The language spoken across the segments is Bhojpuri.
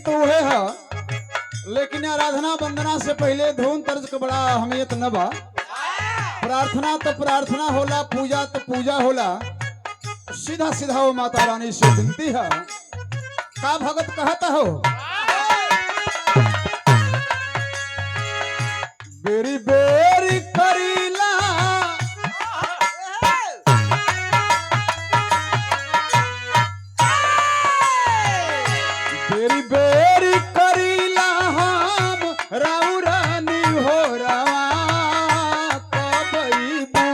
तो वह है, लेकिन आराधना वंदना से पहले धुन तर्ज का बड़ा अहमियत न बा। प्रार्थना तो प्रार्थना होला, पूजा तो पूजा होला। सीधा सीधा वो माता रानी से विनती है। का भगत कहता हो, बेरी बेरी करीला बेरी बेरी करीला हम राउ रानी हो रवा कबईबू।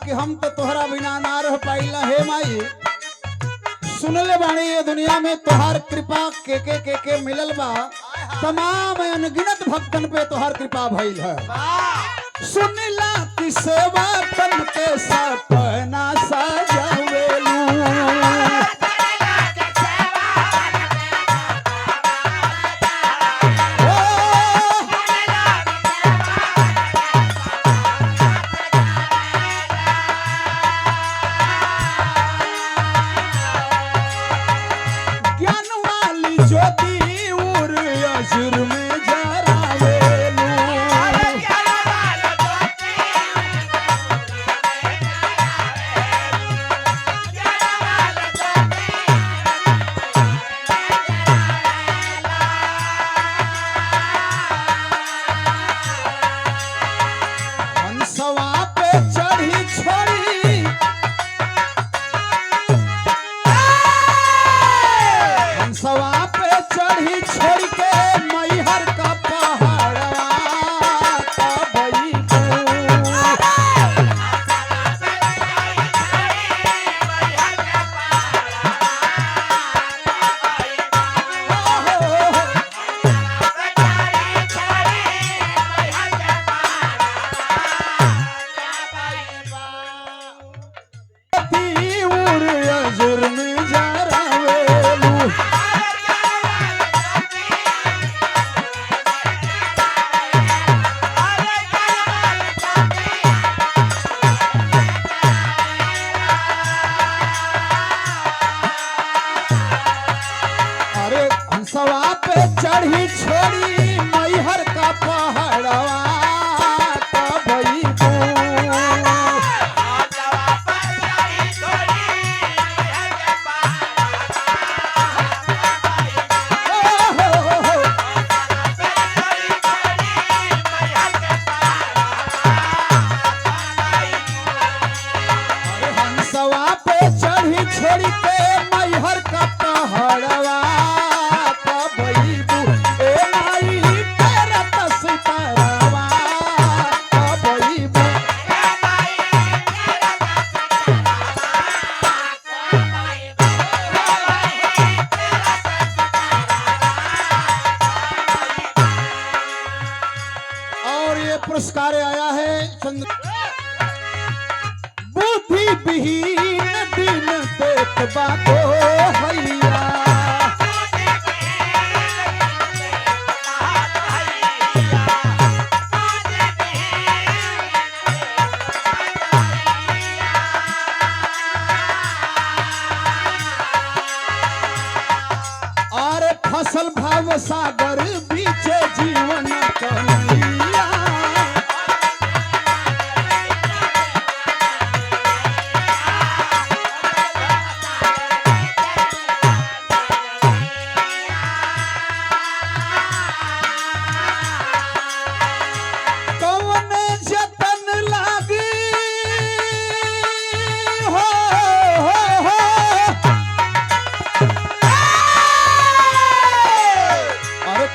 कि हम तो तोहरा बिना ना रह पाइला। हे माई, सुनले बाणी ये दुनिया में तोहार कृपा के मिलल बा। तमाम अनगिनत भक्तन पे तोहार कृपा भइल है। सुनिला की सेवा तन के सपना सजावेलू। ज्योति उर असुर में जरावेलू। हंसवा पे चढ़ी छोड़ी हंसवा चढ़ी छोड़ के मैहर का पहाड़वा कबईबू। उर अजुर में जरावेलू। हंसवा पे चढ़ी छोड़ी मैहर का पहाड़वा कबईबू। हंसवा पे चढ़ी छोड़ी के मैहर का पहाड़वा पुरस्कार आया है बुद्धि विहीन दिन देखबा को हैया।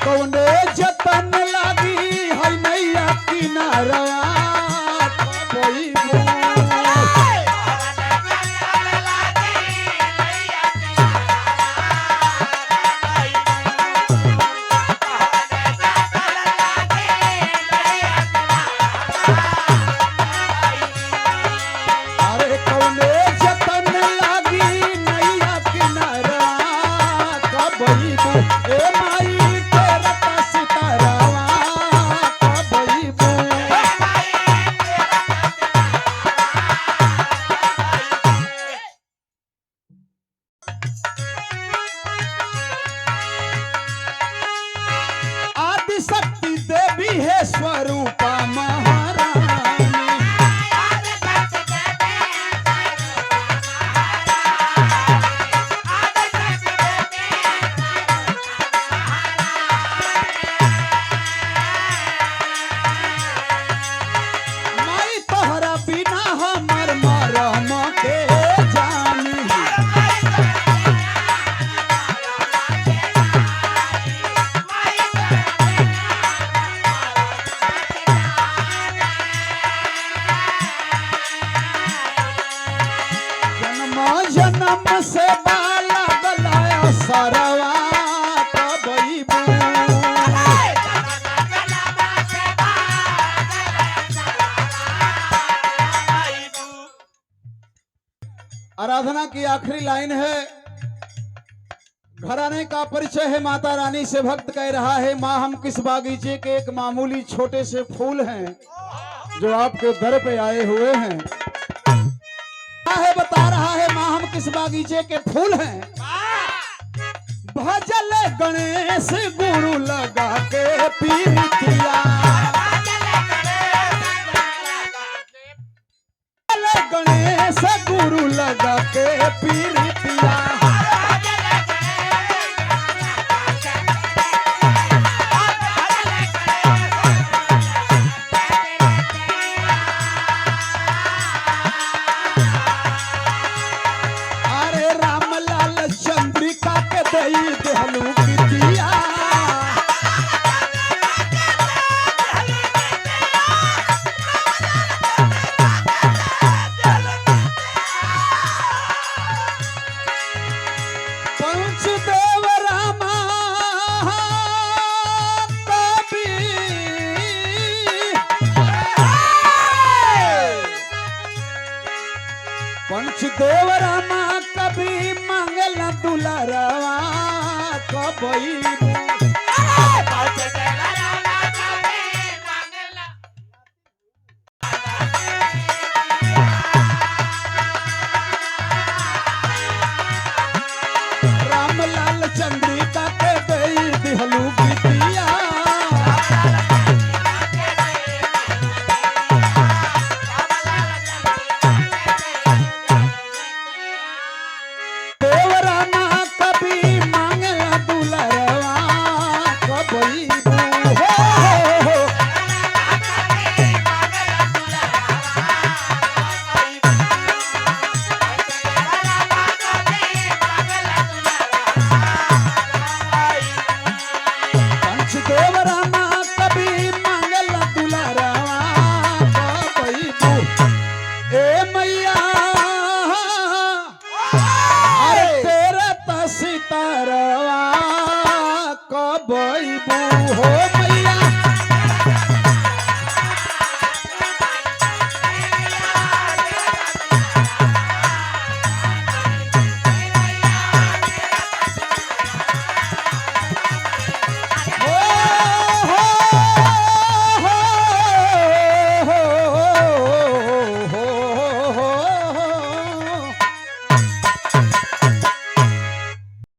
कौने जतन लागी है नैया किनारा कोई अरे कौने जतन लागी नैया किनारा कबई ए माई तेरा सितारावा कबई आदि शक्ति देवी है स्वरूपा महारानी माई तोहरा बिना हमर मरम के जानी जन्म जन्म से बाला गलाया सरवा कबई आराधना की आखिरी लाइन है। घराने का परिचय है माता रानी से। भक्त कह रहा है माँ हम किस बागीचे के एक मामूली छोटे से फूल हैं जो आपके दर पे आए हुए हैं। है बता रहा है माँ हम किस बागीचे के फूल हैं। भजल गणेश गुरु लगा के पीरितिया गणेश गुरु लगा के पीरितिया अरे रामलाल चंद्रिका के दई देहलू बिटिया पंचदेव रामा कवि पंचदेव रामा कभी मंगल दुलारवा कबई रामलाल चंद्रिका के दई दिहलू बिटिया देवराना कभी मांगला दुलारवा कबई हो पंचदेव रामा कभी मंगल दुलारवा कबई ए मैया अरे तेरा सितारवा कबई